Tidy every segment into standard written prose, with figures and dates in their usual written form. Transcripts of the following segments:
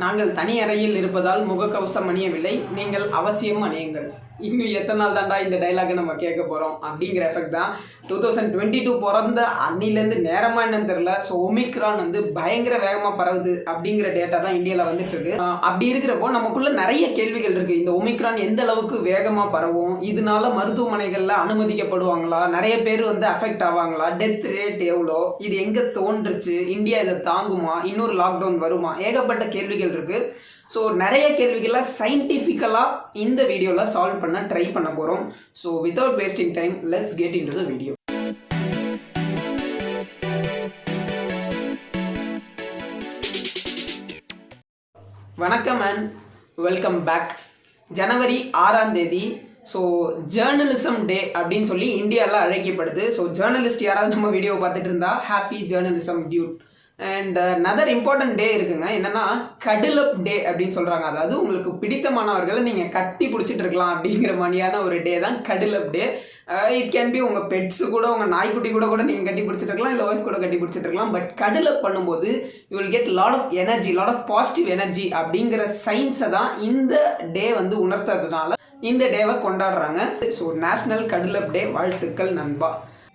நாங்கள் தனி அறையில் இருப்பதால் முகக்கவசம் அணியவில்லை, நீங்கள் அவசியம் அணியுங்கள். இன்னும் எத்தனை நாள் தாண்டா இந்த டைலாகை நம்ம கேட்க போகிறோம் அப்படிங்கிற எஃபெக்ட் தான் 2022 பிறந்த அன்னிலேருந்து நேரமாக என்னன்னு தெரில. ஸோ ஒமிக்ரான் வந்து பயங்கர வேகமாக பரவுது அப்படிங்கிற டேட்டா தான் இந்தியாவில் வந்துட்டு இருக்கு. அப்படி இருக்கிறப்போ நமக்குள்ள நிறைய கேள்விகள் இருக்குது. இந்த ஒமிக்ரான் எந்த அளவுக்கு வேகமாக பரவும், இதனால மருத்துவமனைகளில் அனுமதிக்கப்படுவாங்களா, நிறைய பேர் வந்து அஃபெக்ட் ஆவாங்களா, டெத் ரேட் எவ்வளோ, இது எங்கே தோன்றுச்சு, இந்தியா இதை தாங்குமா, இன்னொரு லாக்டவுன் வருமா, ஏகப்பட்ட கேள்விகள் இருக்குது. ஸோ நிறைய கேள்விகளை சயின்டிஃபிக்கலாக இந்த வீடியோவில் சால்வ் பண்ண ட்ரை பண்ண போகிறோம். So without wasting time let's get into the video. வணக்கம் அண்ட் வெல்கம் பேக். ஜனவரி 6ஆம் தேதி ஸோ ஜேர்னலிசம் டே அப்படின்னு சொல்லி இந்தியாவில் அழைக்கப்படுது. ஸோ ஜேர்னலிஸ்ட் யாராவது நம்ம வீடியோ பார்த்துட்டு இருந்தா happy journalism Dude. And another important டே இருக்குங்க, என்னன்னா கடலப் டே அப்படின்னு சொல்கிறாங்க. அதாவது உங்களுக்கு பிடித்தமானவர்களை நீங்கள் கட்டி பிடிச்சிட்டு இருக்கலாம் அப்படிங்கிற மாதிரியான ஒரு டே தான் கடலப் டே. இட் கேன் பி உங்கள் பெட்ஸு கூட, உங்கள் நாய்க்குட்டி கூட நீங்கள் கட்டி பிடிச்சிட்டு இருக்கலாம், இல்லை ஒய்ஃப் கூட கட்டி பிடிச்சிட்டு இருக்கலாம். பட் கடலப் பண்ணும்போது you will get lot of energy, lot of positive energy அப்படிங்கிற சயின்ஸை தான் இந்த டே வந்து உணர்த்ததுனால இந்த டேவை கொண்டாடுறாங்க. ஸோ நேஷ்னல் கடலப் டே வாழ்த்துக்கள் நண்பா.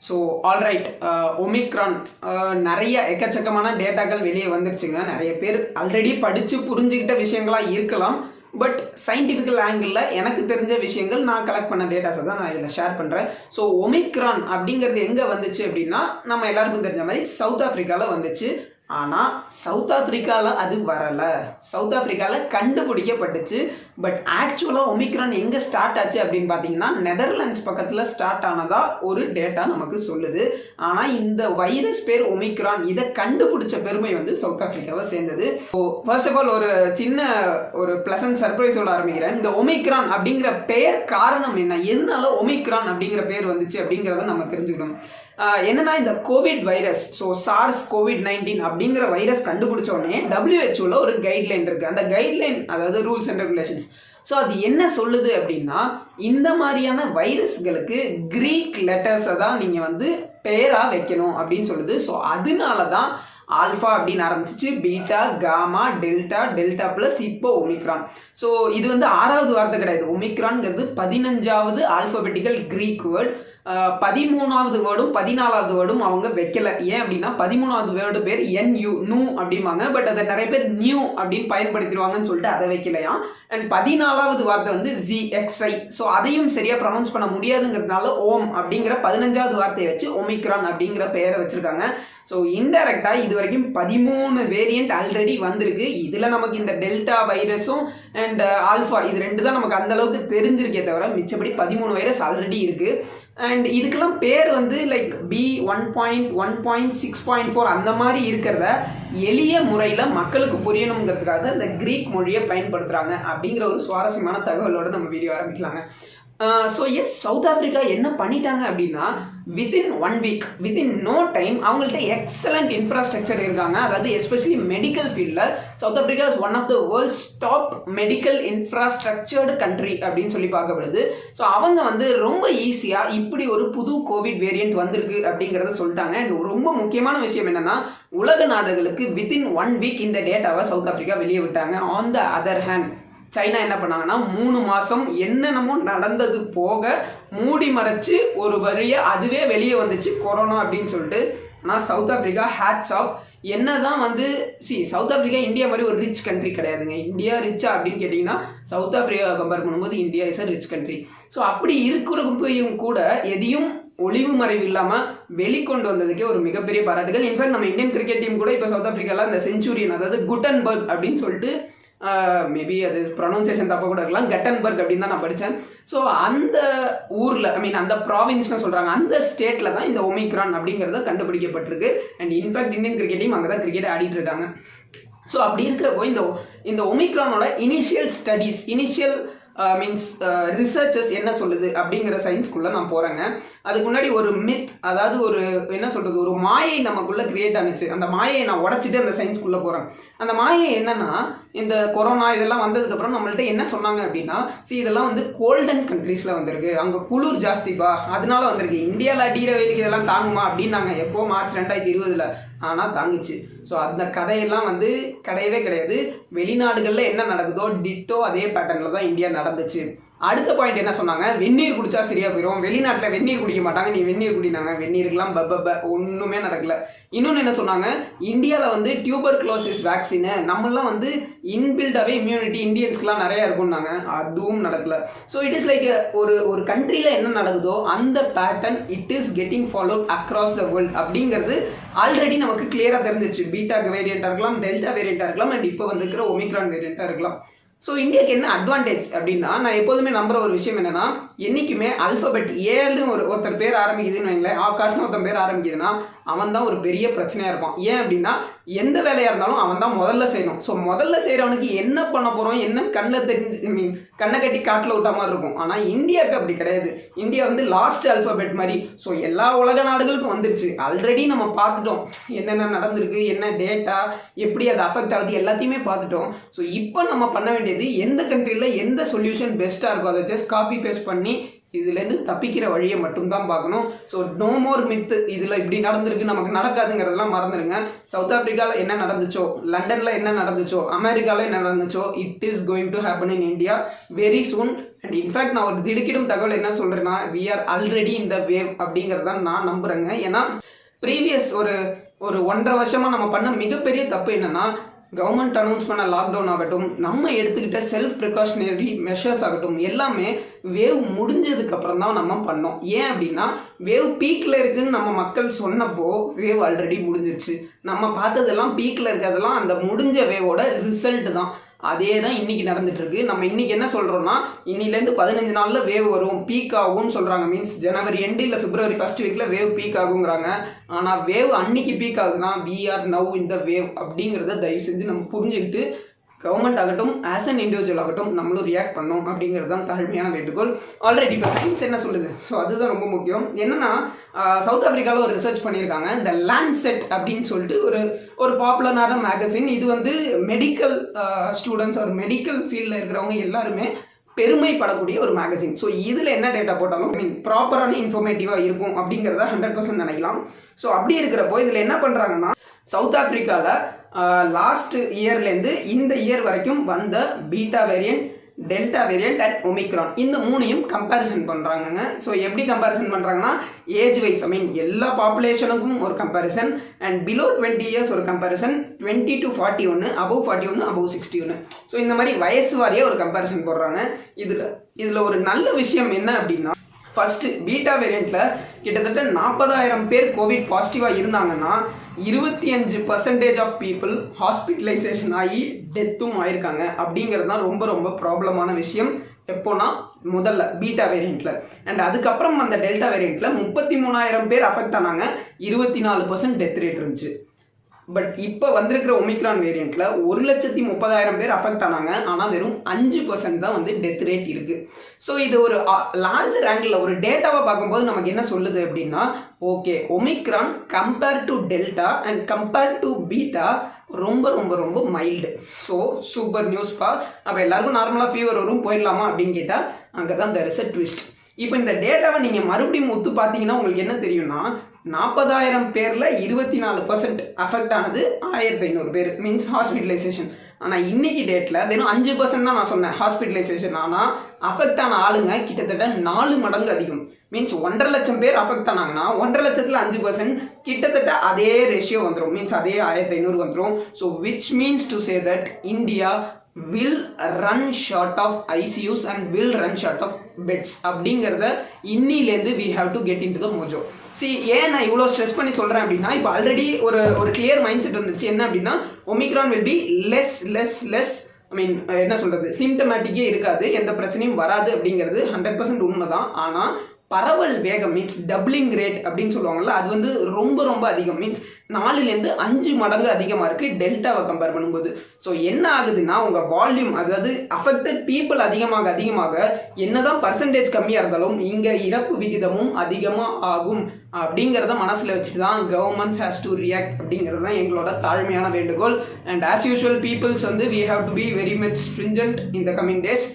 ஸோ ஆல்ரைட், ஒமிக்ரான் நிறைய எக்கச்சக்கமான டேட்டாக்கள் வெளியே வந்துருச்சுங்க. நிறைய பேர் ஆல்ரெடி படித்து புரிஞ்சுக்கிட்ட விஷயங்களாக இருக்கலாம். பட் சயின்டிஃபிக்கல் ஆங்கிளில் எனக்கு தெரிஞ்ச விஷயங்கள், நான் கலெக்ட் பண்ண டேட்டாஸை தான் நான் இதில் ஷேர் பண்ணுறேன். ஸோ ஒமிக்ரான் அப்படிங்கிறது எங்கே வந்துச்சு அப்படின்னா, நம்ம எல்லாருக்கும் தெரிஞ்ச மாதிரி சவுத் ஆஃப்ரிக்காவில் வந்துச்சு. ஆனால் சவுத் ஆஃப்ரிக்காவில் அது வரலை, சவுத் ஆஃப்ரிக்காவில் கண்டுபிடிக்கப்பட்டுச்சு. பட் ஆக்சுவலாக ஒமிக்ரான் எங்கே ஸ்டார்ட் ஆச்சு அப்படின்னு பார்த்தீங்கன்னா, நெதர்லாண்ட்ஸ் பக்கத்தில் ஸ்டார்ட் ஆனதா ஒரு டேட்டா நமக்கு சொல்லுது. ஆனால் இந்த வைரஸ் பேர் ஒமிக்ரான், இதை கண்டுபிடிச்ச பெருமை வந்து சவுத் ஆஃப்ரிக்காவை சேர்ந்தது. ஸோ ஃபர்ஸ்ட் ஆஃப் ஆல் ஒரு சின்ன ஒரு ப்ளசன்ட் சர்ப்ரைஸோட ஆரம்பிக்கிறேன். இந்த ஒமிக்ரான் அப்படிங்கிற பெயர் காரணம் என்ன, எதனால ஒமிக்ரான் அப்படிங்கிற பேர் வந்துச்சு அப்படிங்கிறத நம்ம தெரிஞ்சுக்கணும். என்னன்னா இந்த Covid virus, so SARS COVID-19 அப்படிங்கிற வைரஸ் கண்டுபிடிச்ச உடனே WHO ஒரு கைட்லைன் இருக்கு. அந்த கைட்லைன் அதாவது ரூல்ஸ் அண்ட் ரெகுலேஷன்ஸ். ஸோ அது என்ன சொல்லுது அப்படின்னா, இந்த மாதிரியான வைரஸ்களுக்கு கிரீக் லெட்டர்ஸை தான் நீங்கள் வந்து பெயராக வைக்கணும் அப்படின்னு சொல்லுது. ஸோ அதனால தான் ஆல்ஃபா அப்படின்னு ஆரம்பிச்சிச்சு, beta, gamma, delta, delta plus, இப்போ ஒமிக்ரான். ஸோ இது வந்து 6வது வார்த்தை கிடையாது. ஒமிக்ரான்ங்கிறது 15வது ஆல்ஃபபெட்டிக்கல் கிரீக் வேர்ட். 13வது வேர்டும் 14வது வேர்டும் அவங்க வைக்கல. ஏன் அப்படின்னா 13வது வேர்டு பேர் NU, நூ அப்படிம்பாங்க. பட் அதை நிறைய பேர் நியூ அப்படின்னு பயன்படுத்திடுவாங்கன்னு சொல்லிட்டு அதை வைக்கலையா. அண்ட் 14வது வார்த்தை வந்து ZXI. ஸோ அதையும் சரியாக ப்ரொனவுன்ஸ் பண்ண முடியாதுங்கிறதுனால ஓம் அப்படிங்கிற 15வது வார்த்தையை வச்சு ஒமிக்ரான் அப்படிங்கிற பெயரை வச்சுருக்காங்க. ஸோ இன்டெரக்டாக இது வரைக்கும் 13 வேரியண்ட் ஆல்ரெடி வந்திருக்கு. இதில் நமக்கு இந்த டெல்டா வைரஸும் அண்ட் ஆல்ஃபா இது ரெண்டு தான் நமக்கு அந்தளவுக்கு தெரிஞ்சிருக்கே தவிர மிச்சப்படி 13 வைரஸ் ஆல்ரெடி இருக்குது. அண்ட் இதுக்கெல்லாம் பேர் வந்து லைக் B1.1.6.4 அந்த மாதிரி இருக்கிறத எளிய முறையில் மக்களுக்கு புரியணுங்கிறதுக்காக இந்த கிரீக் மொழியை பயன்படுத்துகிறாங்க அப்படிங்கிற ஒரு சுவாரஸ்யமான தகவலோடு நம்ம வீடியோ ஆரம்பிக்கலாங்க. ஸோ எஸ், சவுத் ஆஃப்ரிக்கா என்ன பண்ணிட்டாங்க அப்படின்னா, within 1 week, within no time அவங்கள்ட்ட எக்ஸலண்ட் இன்ஃப்ராஸ்ட்ரக்சர் இருக்காங்க. அதாவது எஸ்பெஷலி மெடிக்கல் ஃபீல்டில் south Africa is one of the world's top medical infrastructured country அப்படின்னு சொல்லி பார்க்கப்படுது. ஸோ அவங்க வந்து ரொம்ப ஈஸியாக இப்படி ஒரு புது கோவிட் வேரியண்ட் வந்திருக்கு அப்படிங்கிறத சொல்லிட்டாங்க. அண்ட் ரொம்ப முக்கியமான விஷயம் என்னென்னா, உலக நாடுகளுக்கு வித்தின் 1 வீக் இந்த டேட்டாவை சவுத் ஆஃப்ரிக்கா வெளியே விட்டாங்க. On the other hand China என்ன பண்ணாங்கன்னா, 3 மாதம் என்னென்னமோ நடந்தது போக மூடி மறைச்சு ஒரு வழியாக அதுவே வெளியே வந்துச்சு கொரோனா அப்படின்னு சொல்லிட்டு. ஆனால் சவுத் ஆஃப்ரிக்கா ஹேட்ஸ் ஆஃப். என்ன தான் வந்து சவுத் ஆஃப்ரிக்கா இந்தியா மாதிரி ஒரு ரிச் கண்ட்ரி கிடையாதுங்க. இந்தியா ரிச்சா அப்படின்னு கேட்டிங்கன்னா சவுத் ஆஃப்ரிக்கா கம்பேர் பண்ணும்போது India is a rich country. So அப்படி இருக்கிறப்பையும் கூட எதையும் ஒளிவு மறைவு இல்லாமல் வெளிக்கொண்டு வந்ததுக்கே ஒரு மிகப்பெரிய பாராட்டுகள். இன்ஃபேக்ட் நம்ம இந்தியன் கிரிக்கெட் டீம் கூட இப்போ சவுத் ஆஃப்ரிக்காவில் இந்த செஞ்சுரியன், அதாவது குட்டன்பர்க் அப்படின்னு சொல்லிட்டு, மேபி அது ப்ரொனவுன்சியேஷன் தப்பாக கூட இருக்கலாம், கட்டன்பர்க் அப்படின்னு தான் நான் படித்தேன். ஸோ அந்த ஊரில், அந்த ப்ராவின்ஸ்னு சொல்கிறாங்க, அந்த ஸ்டேட்டில் தான் இந்த ஒமிக்ரான் அப்படிங்கிறத கண்டுபிடிக்கப்பட்டிருக்கு. And in fact Indian cricket team அங்கே தான் கிரிக்கெட் ஆடிட்டு இருக்காங்க. ஸோ அப்படி இருக்கிறப்போ இந்த ஒமிக்ரானோட இனிஷியல் ஸ்டடீஸ், இனிஷியல் ரிசர்ச்சஸ் என்ன சொல்லுது அப்படிங்கிற சயின்ஸ்குள்ளே நான் போகிறேங்க. அதுக்கு முன்னாடி ஒரு மித், அதாவது ஒரு என்ன சொல்கிறது, ஒரு மாயை நமக்குள்ளே கிரியேட் ஆனிச்சு. அந்த மாயை நான் உடச்சிட்டு அந்த சயின்ஸ்குள்ளே போகிறேன். அந்த மாயை என்னன்னா, இந்த கொரோனா இதெல்லாம் வந்ததுக்கப்புறம் நம்மள்ட்ட என்ன சொன்னாங்க அப்படின்னா, இதெல்லாம் வந்து கோல்டன் கண்ட்ரீஸில் வந்திருக்கு, அங்கே குளிர் ஜாஸ்திப்பா அதனால வந்திருக்கு, இந்தியாவில் அடிக்கிற வெயிலுக்கு இதெல்லாம் தாங்குமா அப்படின்னாங்க. எப்போ மார்ச் 2020. ஆனால் தாங்குச்சு. ஸோ அந்த கதையெல்லாம் வந்து கிடையவே கிடையாது. வெளிநாடுகளில் என்ன நடக்குதோ டிட்டோ அதே பேட்டர்னில் தான் இந்தியா நடந்துச்சு. அடுத்த பாயிண்ட் என்ன சொன்னாங்க, வெந்நீர் குடிச்சா சரியா போயிடும், வெளிநாட்டில் வெந்நீர் குடிக்க மாட்டாங்க, நீ வெந்நீர் குடினாங்க. வெந்நீருக்குலாம் ஒன்றுமே நடக்கல. இன்னொன்று என்ன சொன்னாங்க, இந்தியாவில் வந்து டியூபர்குலோசிஸ் வேக்சினு நம்மளாம் வந்து இன்பில்டாகவே இம்யூனிட்டி இந்தியன்ஸ்க்குலாம் நிறையா இருக்கும்னாங்க. அதுவும் நடக்கல. ஸோ இட் இஸ் லைக் ஒரு கண்ட்ரியில் என்ன நடக்குதோ அந்த pattern it is getting followed across the world அப்படிங்கிறது ஆல்ரெடி நமக்கு கிளியராக தெரிஞ்சிச்சு. பீட்டா வேரியண்ட்டாக இருக்கலாம், டெல்டா வேரியண்ட்டாக இருக்கலாம், அண்ட் இப்போ வந்துருக்கிற ஒமிக்ரான் வேரியண்ட்டாக இருக்கலாம். ஸோ இந்தியாவுக்கு என்ன அட்வான்டேஜ் அப்படின்னா, நான் எப்போதுமே நம்புற ஒரு விஷயம் என்னன்னா, என்றைக்குமே அல்ஃபபெட் ஏன்னு ஒருத்தர் பேர் ஆரம்பிக்குதுன்னு வைங்களேன், ஆகாஷ்னு ஒருத்தன் பேர் ஆரம்பிக்குதுன்னா அவன் தான் ஒரு பெரிய பிரச்சனையாக இருப்பான். ஏன் அப்படின்னா, எந்த வேலையாக இருந்தாலும் அவன் தான் முதல்ல செய்யணும். ஸோ முதல்ல செய்கிறவனுக்கு என்ன பண்ண போகிறோம், என்ன கண்ணை கட்டி காட்டில் விட்ட மாதிரி இருக்கும். ஆனால் இந்தியாவுக்கு அப்படி கிடையாது. இந்தியா வந்து லாஸ்ட் அல்ஃபபெட் மாதிரி. ஸோ எல்லா உலக நாடுகளுக்கும் வந்துருச்சு. ஆல்ரெடி நம்ம பார்த்துட்டோம் என்னென்ன நடந்திருக்கு, என்ன டேட்டா, எப்படி அது அஃபெக்ட் ஆகுது, எல்லாத்தையுமே பார்த்துட்டோம். ஸோ இப்போ நம்ம பண்ண வேண்டியது எந்த கண்ட்ரியில் எந்த சொல்யூஷன் பெஸ்ட்டாக இருக்கோ அதை ஜஸ்ட் காப்பி பேஸ்ட் பண்ணி இதுலேருந்து தப்பிக்கிற வழியை மட்டும்தான் பார்க்கணும். ஸோ நோ மோர் மித்து, இதில் இப்படி நடந்திருக்கு நமக்கு நடக்காதுங்கிறதெல்லாம் மறந்துடுங்க. சவுத் ஆஃப்ரிக்காவில் என்ன நடந்துச்சோ, லண்டனில் என்ன நடந்துச்சோ, அமெரிக்காவில் என்ன நடந்துச்சோ, it is going to happen in India very soon. And in fact நான் ஒரு திடுக்கிடும் தகவல் என்ன சொல்கிறேன்னா, we are already in the wave அப்படிங்கிறதான் நான் நம்புகிறேங்க. ஏன்னா ப்ரீவியஸ் ஒரு 1.5 வருஷமாக நம்ம பண்ண மிகப்பெரிய தப்பு என்னென்னா, கவர்மெண்ட் அனௌன்ஸ் பண்ண லாக்டவுன் ஆகட்டும், நம்ம எடுத்துக்கிட்ட செல்ஃப் ப்ரிகாஷனரி மெஷர்ஸ் ஆகட்டும், எல்லாமே வேவ் முடிஞ்சதுக்கப்புறம் தான் நம்ம பண்ணோம். ஏன் அப்படின்னா, வேவ் பீக்கில் இருக்குதுன்னு நம்ம மக்கள் சொன்னப்போ வேவ் ஆல்ரெடி முடிஞ்சிருச்சு. நம்ம பார்த்ததெல்லாம் பீக்கில் இருக்கிறதெல்லாம் அந்த முடிஞ்ச வேவோட ரிசல்ட் தான். அதே தான் இன்றைக்கி நடந்துகிட்ருக்கு. நம்ம இன்றைக்கி என்ன சொல்கிறோன்னா, இன்னிலேருந்து 15 நாளில் வேவ் வரும், பீக் ஆகும்னு சொல்கிறாங்க. மீன்ஸ் ஜனவரி எண்டு இல்லை பிப்ரவரி ஃபர்ஸ்ட் வீக்கில் வேவ் பீக் ஆகுங்கிறாங்க. ஆனால் வேவ் அன்னைக்கு பீக் ஆகுதுன்னா we are now in the wave அப்படிங்கிறத தயவு செஞ்சு நம்ம புரிஞ்சுக்கிட்டு கவர்மெண்ட் ஆகட்டும், ஆஸ் அன் இண்டிவிஜுவல் ஆகட்டும், நம்மளும் ரியாக்ட் பண்ணோம் அப்படிங்கிறது தான் தாழ்மையான வேண்டுகோள். ஆல்ரெடி இப்போ சயின்ஸ் என்ன சொல்லுது, ஸோ அதுதான் ரொம்ப முக்கியம். என்னென்னா, சவுத் ஆஃப்ரிக்காவில் ஒரு ரிசர்ச் பண்ணியிருக்காங்க. இந்த லேண்ட்செட் அப்படின்னு சொல்லிட்டு ஒரு பாப்புலரான மேகசின். இது வந்து மெடிக்கல் ஸ்டூடெண்ட்ஸ் ஒரு மெடிக்கல் ஃபீல்டில் இருக்கிறவங்க எல்லாருமே பெருமைப்படக்கூடிய ஒரு மேகசின். ஸோ இதில் என்ன டேட்டா போட்டாலும் ப்ராப்பரான இன்ஃபர்மேட்டிவாக இருக்கும் அப்படிங்கிறத 100% நினைக்கலாம். ஸோ அப்படி இருக்கிறப்போ இதில் என்ன பண்ணுறாங்கன்னா, சவுத் ஆஃப்ரிக்காவில் லாஸ்ட் இயர்லேருந்து இந்த இயர் வரைக்கும் வந்த beta variant, delta variant and omicron, இந்த மூணையும் கம்பேரிசன் பண்ணுறாங்கங்க. ஸோ எப்படி கம்பேரிசன் பண்ணுறாங்கன்னா, ஏஜ் வைஸ் எல்லா பாப்புலேஷனுக்கும் ஒரு கம்பேரிசன், அண்ட் பிலோ 20 இயர்ஸ் ஒரு comparison, 20 to 41, above 41, above 61. So இந்த மாதிரி வயசு வாரியாக ஒரு கம்பேரிசன் போடுறாங்க. இதில் ஒரு நல்ல விஷயம் என்ன அப்படின்னா, ஃபஸ்ட்டு பீட்டா வேரியண்ட்டில் கிட்டத்தட்ட 40,000 பேர் கோவிட் பாசிட்டிவாக இருந்தாங்கன்னா 25% ஆஃப் பீப்புள் ஹாஸ்பிட்டலைசேஷன் ஆகி டெத்தும் ஆயிருக்காங்க. அப்படிங்கிறது தான் ரொம்ப ரொம்ப ப்ராப்ளமான விஷயம். எப்போனா முதல்ல பீட்டா வேரியண்ட்டில். அண்ட் அதுக்கப்புறம் அந்த டெல்டா வேரியண்ட்டில் 33,000 பேர் அஃபெக்ட் ஆனாங்க, 24% டெத் ரேட் இருந்துச்சு. பட் இப்போ வந்திருக்கிற ஒமிக்ரான் வேரியண்ட்டில் 1,30,000 பேர் அஃபெக்ட் ஆனாங்க, ஆனால் வெறும் 5% தான் வந்து டெத் ரேட் இருக்குது. ஸோ இது ஒரு லார்ஜர் ஆங்கிளில் ஒரு டேட்டாவை பார்க்கும்போது நமக்கு என்ன சொல்லுது அப்படின்னா, okay, omicron compared to delta and compared to beta ரொம்ப ரொம்ப ரொம்ப மைல்டு. So super நியூஸ்ப்பா. அப்போ எல்லாருக்கும் நார்மலாக ஃபீவர் வரும், போயிடலாமா அப்படின்னு கேட்டால் அங்கே தான் தெர் இஸ் எ ட்விஸ்ட். இப்போ இந்த டேட்டாவை நீங்கள் மறுபடியும் ஒத்து பார்த்தீங்கன்னா உங்களுக்கு என்ன தெரியும்னா, 40,000 பேரில் 24% அஃபெக்ட் ஆனது 1,500 பேர், மீன்ஸ் ஹாஸ்பிட்டலைசேஷன். ஆனால் இன்னைக்கு டேட்டில் வெறும் 5% தான் நான் சொன்னேன் ஹாஸ்பிட்டலைசேஷன். ஆனால் அஃபெக்ட் ஆன ஆளுங்க கிட்டத்தட்ட 4 மடங்கு அதிகம். மீன்ஸ் 1.5 லட்சம் பேர் அஃபெக்ட் ஆனாங்கன்னா 1.5 லட்சத்தில் 5% கிட்டத்தட்ட அதே ரேஷியோ வந்துடும். மீன்ஸ் அதே 1,500 வந்துடும். So which means to say that India will run short of ICUs and will run short of beds அப்படிங்கிறத இன்னிலேருந்து we have to get into the mojo. ஏன் நான் இவ்வளோ ஸ்ட்ரெஸ் பண்ணி சொல்கிறேன் அப்படின்னா, இப்போ ஆல்ரெடி ஒரு கிளியர் மைண்ட் செட் இருந்துச்சு. என்ன அப்படின்னா, ஒமிக்ரான் will be less என்ன சொல்கிறது, சிம்டமேட்டிக்கே இருக்காது, எந்த பிரச்சனையும் வராது அப்படிங்கிறது 100% உண்மை தான். ஆனால் பரவல் வேகம் மீன்ஸ் டபுளிங் ரேட் அப்படின்னு சொல்லுவாங்கள்ல, அது வந்து ரொம்ப ரொம்ப அதிகம். மீன்ஸ் 4லேருந்து 5 மடங்கு அதிகமாக இருக்குது டெல்டாவை கம்பேர் பண்ணும்போது. ஸோ என்ன ஆகுதுன்னா, உங்கள் வால்யூம், அதாவது அஃபெக்டட் பீப்புள் அதிகமாக என்னதான் பர்சன்டேஜ் கம்மியாக இருந்தாலும் இங்கே இறப்பு விகிதமும் அதிகமாக ஆகும் அப்படிங்கிறத மனசில் வச்சுட்டு தான் கவர்மெண்ட்ஸ் ஹேஸ் டு ரியாக்ட் அப்படிங்கிறது தான் எங்களோட தாழ்மையான வேண்டுகோள். அண்ட் ஆஸ் யூஷுவல் பீப்புள்ஸ் வந்து we have to be very much stringent in the coming days.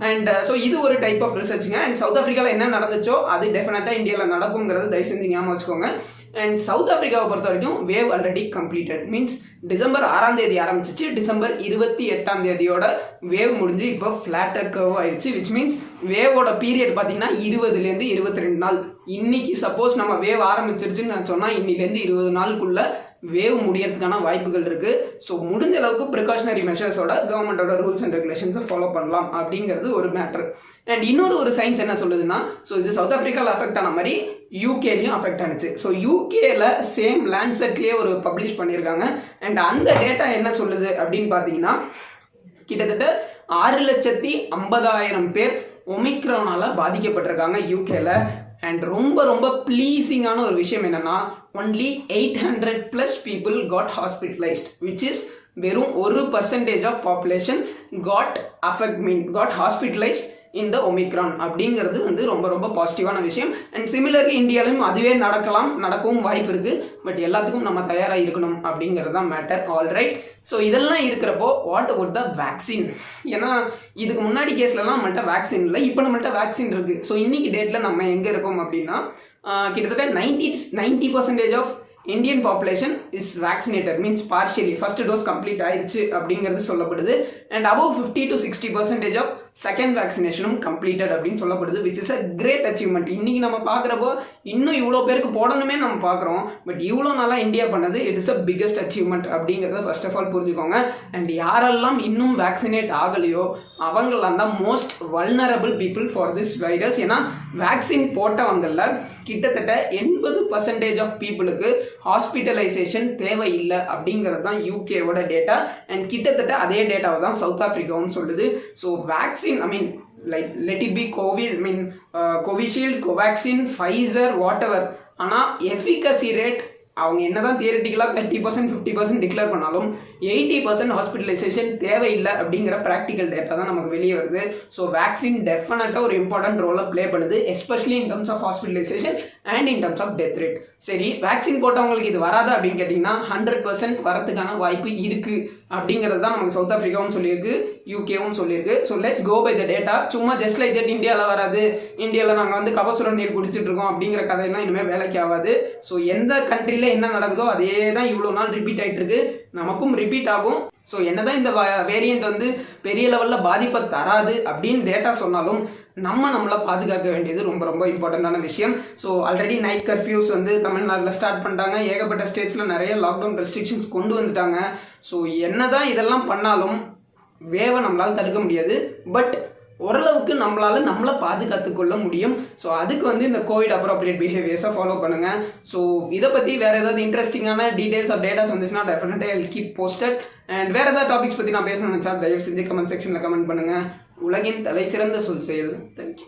And so இது ஒரு டைப் ஆஃப் ரிசர்ச்சுங்க. அண்ட் சவுத் ஆஃப்ரிக்காவில் என்ன நடந்துச்சோ அது டெஃபினட்டாக இந்தியாவில் நடக்குங்கிறது தயவு செஞ்சு ஞாபகம் வச்சுக்கோங்க. அண்ட் சவுத் ஆஃப்ரிக்காவை பொறுத்த வரைக்கும் wave already completed. Means December 6ஆம் தேதி ஆரம்பிச்சிச்சு, டிசம்பர் 28ஆம் தேதியோட வேவ் முடிஞ்சு இப்போ ஃப்ளாட்டர் கர்வ் ஆயிடுச்சு. விச் மீன்ஸ் வேவோட பீரியட் பார்த்தீங்கன்னா 20லேருந்து 22 நாள். இன்னைக்கு சப்போஸ் நம்ம வேவ் ஆரம்பிச்சிருச்சுன்னு நான் சொன்னால் இன்னிலேருந்து 20 நாளுக்குள்ள வேவ் முடியறதுக்கான வாய்ப்புகள் இருக்குது. ஸோ முடிஞ்ச அளவுக்கு ப்ரிகாஷனரி மெஷர்ஸோட கவர்மெண்டோட ரூல்ஸ் அண்ட் ரெகுலேஷன்ஸை ஃபாலோ பண்ணலாம் அப்படிங்கிறது ஒரு மேட்ரு. அண்ட் இன்னொரு சயின்ஸ் என்ன சொல்லுதுன்னா, ஸோ இது சவுத் ஆஃப்ரிக்காவில் அஃபெக்ட் ஆன மாதிரி யூகேலையும் அஃபெக்ட் ஆனிச்சு. ஸோ யூகேல சேம் லேண்ட்செட்லேயே ஒரு பப்ளிஷ் பண்ணியிருக்காங்க. அண்ட் அந்த டேட்டா என்ன சொல்லுது அப்படின்னு பார்த்தீங்கன்னா, கிட்டத்தட்ட 6,50,000 பேர் ஒமிக்ரானால பாதிக்கப்பட்டிருக்காங்க யூகேல. அண்ட் ரொம்ப ரொம்ப ப்ளீஸிங்கான ஒரு விஷயம் என்னன்னா, only 800+ people got hospitalized, which is வெறும் 1% of population got hospitalized in the Omicron அப்படிங்கிறது வந்து ரொம்ப ரொம்ப பாசிட்டிவான விஷயம். அண்ட் சிமிலர்லி இந்தியாவிலும் அதுவே நடக்கவும் வாய்ப்பு இருக்குது. பட் எல்லாத்துக்கும் நம்ம தயாராக இருக்கணும் அப்படிங்கிறது தான் மேட்டர். ஆல்ரைட், ஸோ இதெல்லாம் இருக்கிறப்போ வாட் அபவுட் த வேக்சின்? ஏன்னா இதுக்கு முன்னாடி கேஸ்லலாம் நம்மள்ட்ட வேக்சின் இல்லை, இப்போ நம்மள்ட்ட வேக்சின் இருக்குது. ஸோ இன்னைக்கு டேட்டில் நம்ம எங்கே இருக்கோம் அப்படின்னா, கிட்டத்தட்ட 90% of Indian population is vaccinated. Means partially first dose complete ஆயிடுச்சு அப்படிங்கிறது சொல்லப்படுது. And above 50 to 60% of second வேக்சினேஷனும் கம்ப்ளீட்டட் அப்படின்னு சொல்லப்படுது. Which is a great achievement. இன்னைக்கு நம்ம பார்க்குறப்போ இன்னும் இவ்வளோ பேருக்கு போடணுமே நம்ம பார்க்குறோம். பட் இவ்வளோ நாளாக இந்தியா பண்ணது it is a biggest achievement அப்படிங்கிறத ஃபர்ஸ்ட் ஆஃப் ஆல் புரிஞ்சுக்கோங்க. அண்ட் யாரெல்லாம் இன்னும் வேக்சினேட் ஆகலையோ அவங்களாம் தான் most vulnerable people for this virus. ஏன்னா வேக்சின் போட்டவங்களில் கிட்டத்தட்ட 80% ஆஃப் பீப்புளுக்கு ஹாஸ்பிட்டலைசேஷன் தேவையில்லை அப்படிங்கிறது தான் யூகேவோட டேட்டா. அண்ட் கிட்டத்தட்ட அதே டேட்டாவை தான் சவுத் ஆஃப்ரிக்காவும் சொல்லுது. So vaccine, I mean, like let it be COVID, I mean Covishield, Covaxin, Pfizer, whatever. ஆனால் எஃபிகசி ரேட் அவங்க என்னதான் தியரிட்டிக்கலாக 30% 50% டிக்ளேர் பண்ணாலும் 80% ஹாஸ்பிட்டலைசேஷன் தேவையில்லை அப்படிங்கிற ப்ராக்டிக்கல் டேட்டா தான் நமக்கு வெளியே வருது. ஸோ வேக்சின் டெஃபினட்டாக ஒரு இம்பார்ட்டன்ட் ரோலை ப்ளே பண்ணுது, especially in terms of hospitalisation and in terms of death rate. சரி, வேக்சின் போட்டவங்களுக்கு இது வராது அப்படின்னு கேட்டிங்கன்னா 100% வரதுக்கான வாய்ப்பு இருக்குது அப்படிங்கிறது தான் நமக்கு சவுத் ஆஃப்ரிக்காவும் சொல்லியிருக்கு, யூகேவும் சொல்லியிருக்கு. So let's go by the data. சும்மா ஜஸ்ட் லைக் தட் இந்தியாவில் வராது, இந்தியாவில் நாங்கள் வந்து கபசுர நீர் குடிச்சிட்டு இருக்கோம் அப்படிங்கிற கதையெல்லாம் இனிமேல் வேலைக்கு ஆகாது. ஸோ எந்த கண்ட்ரியில் என்ன நடக்குதோ அதே தான் இவ்வளோ நாள் ரிப்பீட் ஆகிட்டு இருக்கு, நமக்கும் ரிப்பீட் ஆகும். ஸோ என்னதான் இந்த வேரியண்ட் வந்து பெரிய லெவலில் பாதிப்பை தராது அப்படின்னு டேட்டா சொன்னாலும் நம்மளை பாதுகாக்க வேண்டியது ரொம்ப ரொம்ப இம்பார்ட்டண்டான விஷயம். ஸோ ஆல்ரெடி நைட் கர்ஃப்யூஸ் வந்து தமிழ்நாட்டில் ஸ்டார்ட் பண்ணிட்டாங்க. ஏகப்பட்ட ஸ்டேட்ஸில் நிறைய லாக்டவுன் ரெஸ்ட்ரிக்ஷன்ஸ் கொண்டு வந்துட்டாங்க. ஸோ என்னதான் இதெல்லாம் பண்ணாலும் வேவை நம்மளால் தடுக்க முடியாது. பட் ஓரளவுக்கு நம்மளை பாதுகாத்து கொள்ள முடியும். ஸோ அதுக்கு வந்து இந்த கோவிட் அப்ரோப்ரியேட் பிஹேவியர்ஸை ஃபாலோ பண்ணுங்கள். ஸோ இதை பற்றி வேறு ஏதாவது இன்ட்ரெஸ்டிங்கான டீடைல்ஸ் ஆஃப் டேட்டாஸ் வந்துச்சுன்னா டெஃபினட்டாக ஐ கீப் போஸ்டட். அண்ட் வேறு ஏதாவது டாபிக்ஸ் பற்றி நான் பேசணும்னு நினச்சா தயவு செஞ்சு கமெண்ட் செக்ஷனில் கமெண்ட் பண்ணுங்கள். உலகின் தலை சிறந்த சொல் செயல். தேங்க்யூ.